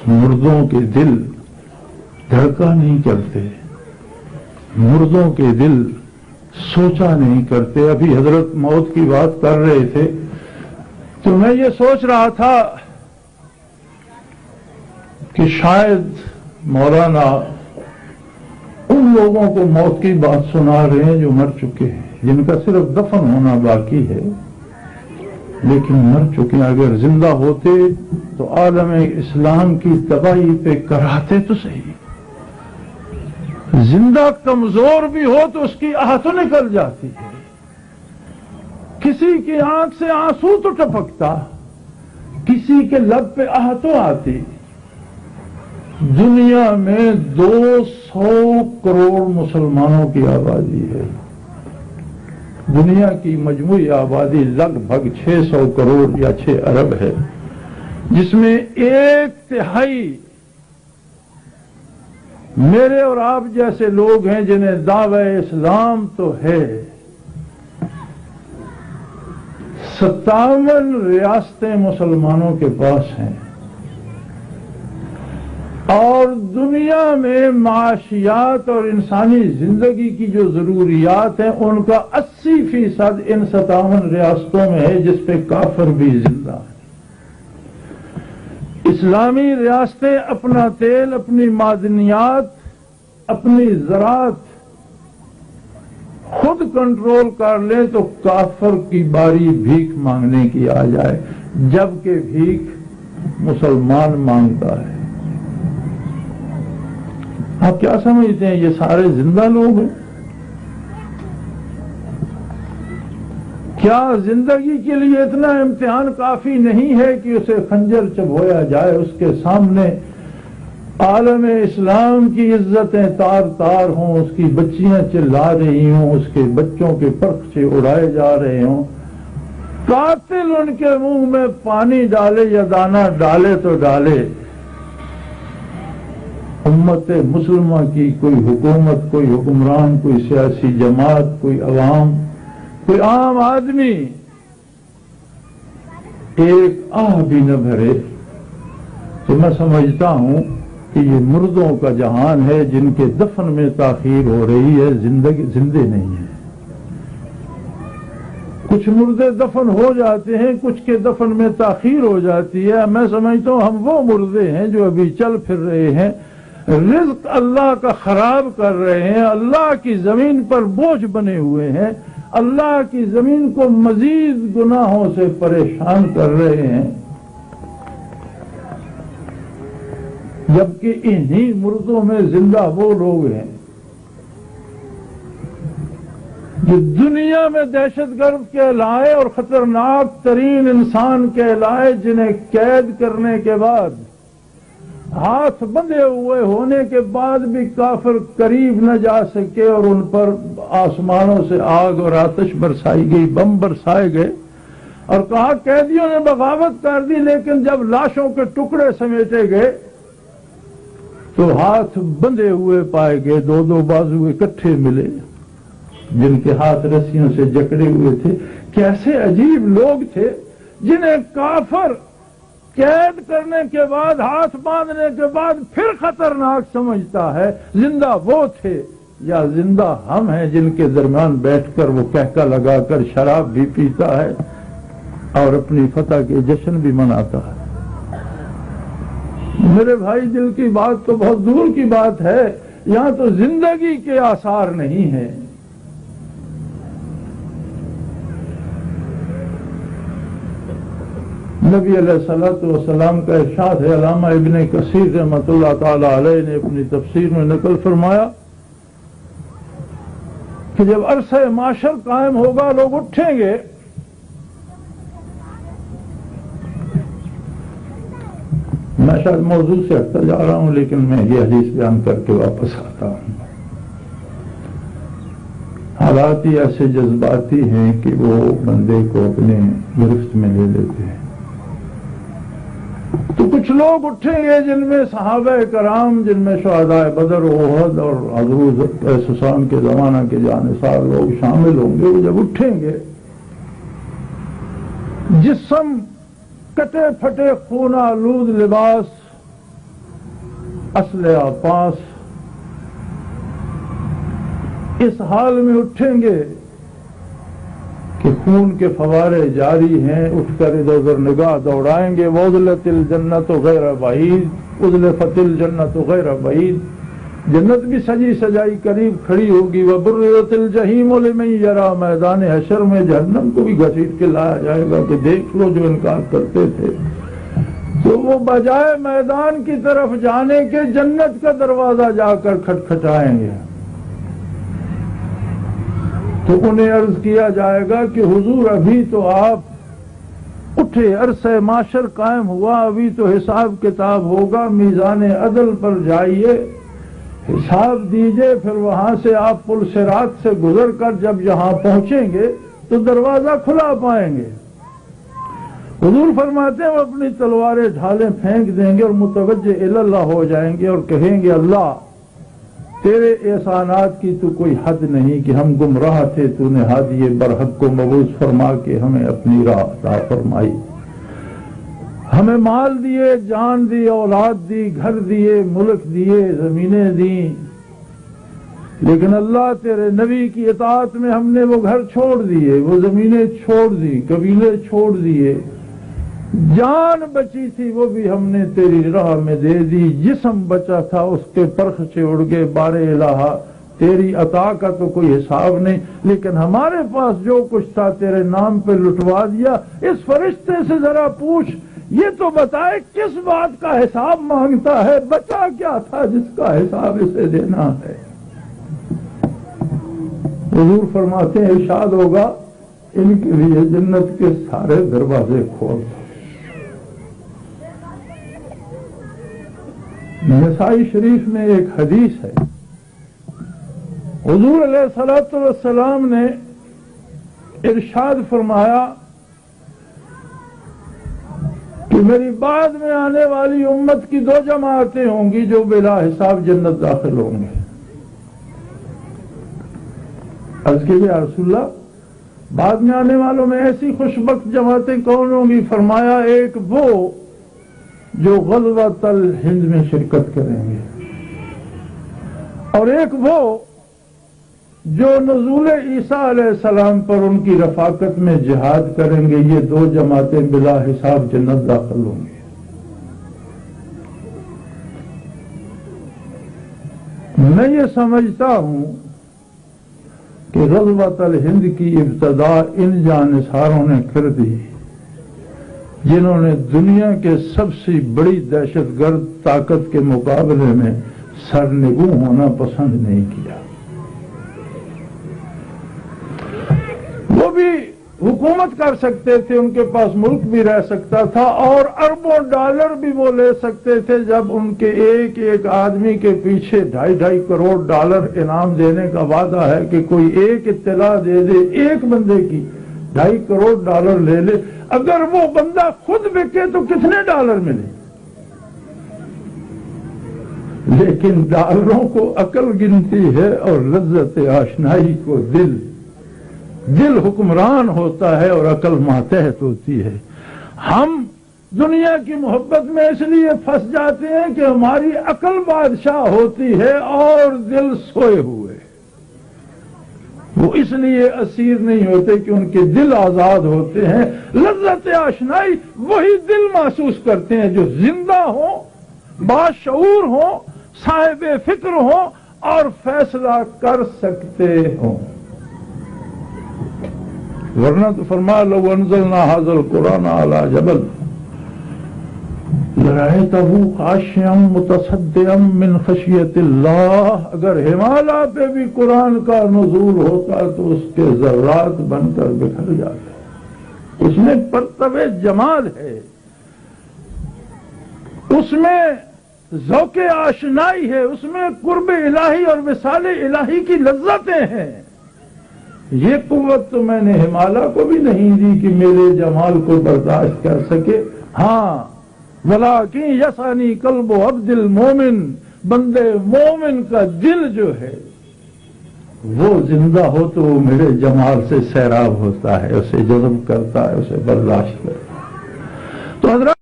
مردوں کے دل دھڑکا نہیں کرتے، مردوں کے دل سوچا نہیں کرتے۔ ابھی حضرت موت کی بات کر رہے تھے تو میں یہ سوچ رہا تھا کہ شاید مولانا ان لوگوں کو موت کی بات سنا رہے ہیں جو مر چکے ہیں، جن کا صرف دفن ہونا باقی ہے لیکن مر چکے ہیں۔ اگر زندہ ہوتے تو عالم اسلام کی تباہی پہ کراتے تو صحیح۔ زندہ کمزور بھی ہو تو اس کی آہ تو نکل جاتی ہے، کسی کی آنکھ سے آنسو تو ٹپکتا، کسی کے لب پہ آہ تو آتی۔ دنیا میں 200 کروڑ مسلمانوں کی آبادی ہے، دنیا کی مجموعی آبادی لگ بھگ 600 کروڑ یا 6 ارب ہے، جس میں 1/3 میرے اور آپ جیسے لوگ ہیں جنہیں دعوی اسلام تو ہے۔ 57 ریاستیں مسلمانوں کے پاس ہیں، اور دنیا میں معاشیات اور انسانی زندگی کی جو ضروریات ہیں ان کا 80% ان 57 ریاستوں میں ہے، جس پہ کافر بھی زندہ ہے۔ اسلامی ریاستیں اپنا تیل، اپنی معدنیات، اپنی زراعت خود کنٹرول کر لیں تو کافر کی باری بھیک مانگنے کی آ جائے، جبکہ بھیک مسلمان مانگتا ہے۔ آپ کیا سمجھتے ہیں یہ سارے زندہ لوگ ہیں؟ کیا زندگی کے لیے اتنا امتحان کافی نہیں ہے کہ اسے خنجر چبویا جائے، اس کے سامنے عالم اسلام کی عزتیں تار تار ہوں، اس کی بچیاں چلا رہی ہوں، اس کے بچوں کے پرخچے اڑائے جا رہے ہوں، قاتل ان کے منہ میں پانی ڈالے یا دانہ ڈالے تو ڈالے۔ امت مسلمہ کی کوئی حکومت، کوئی حکمران، کوئی سیاسی جماعت، کوئی عوام، کوئی عام آدمی ایک آہ بھی نہ بھرے تو میں سمجھتا ہوں کہ یہ مردوں کا جہان ہے، جن کے دفن میں تاخیر ہو رہی ہے، زندے نہیں ہیں۔ کچھ مردے دفن ہو جاتے ہیں، کچھ کے دفن میں تاخیر ہو جاتی ہے۔ میں سمجھتا ہوں ہم وہ مردے ہیں جو ابھی چل پھر رہے ہیں، رزق اللہ کا خراب کر رہے ہیں، اللہ کی زمین پر بوجھ بنے ہوئے ہیں، اللہ کی زمین کو مزید گناہوں سے پریشان کر رہے ہیں، جبکہ انہی مردوں میں زندہ وہ لوگ ہیں جو دنیا میں دہشت گرد کہلائے اور خطرناک ترین انسان کہلائے، جنہیں قید کرنے کے بعد، ہاتھ بندھے ہوئے ہونے کے بعد بھی کافر قریب نہ جا سکے، اور ان پر آسمانوں سے آگ اور آتش برسائی گئی، بم برسائے گئے، اور کہا قیدیوں نے بغاوت کر دی، لیکن جب لاشوں کے ٹکڑے سمیٹے گئے تو ہاتھ بندھے ہوئے پائے گئے، 2 بازو اکٹھے ملے، جن کے ہاتھ رسیوں سے جکڑے ہوئے تھے۔ کیسے عجیب لوگ تھے جنہیں کافر قید کرنے کے بعد، ہاتھ باندھنے کے بعد پھر خطرناک سمجھتا ہے۔ زندہ وہ تھے یا زندہ ہم ہیں جن کے درمیان بیٹھ کر وہ کہکا لگا کر شراب بھی پیتا ہے اور اپنی فتح کے جشن بھی مناتا ہے؟ میرے بھائی، دل کی بات تو بہت دور کی بات ہے، یہاں تو زندگی کے آثار نہیں ہیں۔ نبی علیہ الصلوۃ والسلام کا ارشاد ہے، علامہ ابن کثیر رحمۃ اللہ تعالی علیہ نے اپنی تفسیر میں نقل فرمایا کہ جب عرصہ معاشر قائم ہوگا، لوگ اٹھیں گے، میں شاید موضوع سے ہٹتا جا رہا ہوں لیکن میں یہ حدیث بیان کر کے واپس آتا ہوں۔ حالات ہی ایسے جذباتی ہیں کہ وہ بندے کو اپنے گرفت میں لے لیتے ہیں۔ تو کچھ لوگ اٹھیں گے جن میں صحابہ کرام، جن میں شہداء بدر و احد اور حضرت حسین کے زمانہ کے جانثار لوگ شامل ہوں گے۔ وہ جب اٹھیں گے، جسم کٹے پھٹے، خون آلود لباس، اسلحہ پاس اس حال میں اٹھیں گے کہ خون کے فوارے جاری ہیں، اٹھ کر ادھر ادھر نگاہ دوڑائیں گے. وَأُزْلِفَتِ الْجَنَّةُ غَيْرَ بَعِيدٍ، اُزْلِفَتِ الْجَنَّةُ غَيْرَ بَعِيدٍ، جنت بھی سجی سجائی قریب کھڑی ہوگی. وَبُرِّزَتِ الْجَحِيمُ لِمَن يَرَىٰ، میدان حشر میں جہنم کو بھی گھسیٹ کے لایا جائے گا کہ دیکھ لو جو انکار کرتے تھے. تو وہ بجائے میدان کی طرف جانے کے جنت کا دروازہ جا کر کھٹکھٹائیں گے. تو انہیں عرض کیا جائے گا کہ حضور ابھی تو آپ اٹھے، عرصہ معاشر قائم ہوا، ابھی تو حساب کتاب ہوگا، میزان عدل پر جائیے، حساب دیجئے، پھر وہاں سے آپ پل صراط سے گزر کر جب یہاں پہنچیں گے تو دروازہ کھلا پائیں گے. حضور فرماتے ہیں وہ اپنی تلواریں ڈھالیں پھینک دیں گے اور متوجہ اللہ ہو جائیں گے اور کہیں گے اللہ تیرے احسانات کی تو کوئی حد نہیں کہ ہم گمراہ تھے، تو نے ہادی برحق کو مبعوث فرما کے ہمیں اپنی راہ عطا فرمائی، ہمیں مال دیے، جان دی، اولاد دی، گھر دیے، ملک دیے، زمینیں دیں، لیکن اللہ تیرے نبی کی اطاعت میں ہم نے وہ گھر چھوڑ دیے، وہ زمینیں چھوڑ دی، قبیلے چھوڑ دیے، جان بچی تھی وہ بھی ہم نے تیری راہ میں دے دی، جسم بچا تھا اس کے پرخ سے اڑ گئے. بار الہ تیری عطا کا تو کوئی حساب نہیں، لیکن ہمارے پاس جو کچھ تھا تیرے نام پہ لٹوا دیا. اس فرشتے سے ذرا پوچھ، یہ تو بتائے کس بات کا حساب مانگتا ہے، بچا کیا تھا جس کا حساب اسے دینا ہے. حضور فرماتے ہیں ارشاد ہوگا ان کے لیے جنت کے سارے دروازے کھول. نسائی شریف میں ایک حدیث ہے، حضور علیہ الصلوۃ والسلام نے ارشاد فرمایا کہ میری بعد میں آنے والی امت کی دو جماعتیں ہوں گی جو بلا حساب جنت داخل ہوں گے. عرض کیجیے یا رسول اللہ بعد میں آنے والوں میں ایسی خوشبخت جماعتیں کون ہوں گی؟ فرمایا ایک وہ جو غزوۃ الہند میں شرکت کریں گے، اور ایک وہ جو نزول عیسیٰ علیہ السلام پر ان کی رفاقت میں جہاد کریں گے. یہ دو جماعتیں بلا حساب جنت داخل ہوں گی. میں یہ سمجھتا ہوں کہ غزوۃ الہند کی ابتدا ان جانصاروں نے کر دی جنہوں نے دنیا کے سب سے بڑی دہشت گرد طاقت کے مقابلے میں سرنگوں ہونا پسند نہیں کیا. وہ بھی حکومت کر سکتے تھے، ان کے پاس ملک بھی رہ سکتا تھا اور اربوں ڈالر بھی وہ لے سکتے تھے. جب ان کے ایک ایک آدمی کے پیچھے 2.5 کروڑ ڈالر انعام دینے کا وعدہ ہے کہ کوئی ایک اطلاع دے دے ایک بندے کی 2.5 کروڑ ڈالر لے لے، اگر وہ بندہ خود بکے تو کتنے ڈالر ملے؟ لیکن ڈالروں کو عقل گنتی ہے اور لذت آشنائی کو دل حکمران ہوتا ہے اور عقل ماتحت ہوتی ہے. ہم دنیا کی محبت میں اس لیے پھنس جاتے ہیں کہ ہماری عقل بادشاہ ہوتی ہے اور دل سوئے ہوئے. وہ اس لیے اسیر نہیں ہوتے کہ ان کے دل آزاد ہوتے ہیں. لذت آشنائی وہی دل محسوس کرتے ہیں جو زندہ ہوں، باشعور ہوں، صاحب فکر ہوں اور فیصلہ کر سکتے ہوں. ورنہ تو فرمایا لو انزلنا ھذا القرآن علی جبل لرأیتہ خاشعا متصدعا من خشیۃ اللہ. اگر ہمالیہ پہ بھی قرآن کا نزول ہوتا تو اس کے ذرات بن کر بکھر جاتے. اس میں پرتو جمال ہے، اس میں ذوق آشنائی ہے، اس میں قرب الہی اور وصال الہی کی لذتیں ہیں. یہ قوت تو میں نے ہمالیہ کو بھی نہیں دی کہ میرے جمال کو برداشت کر سکے. ہاں ولیکن یسانی قلب عبد المومن، بندے مومن کا دل جو ہے وہ زندہ ہو تو وہ میرے جمال سے سیراب ہوتا ہے، اسے جذب کرتا ہے، اسے برداشت کرتا ہے. تو حضرات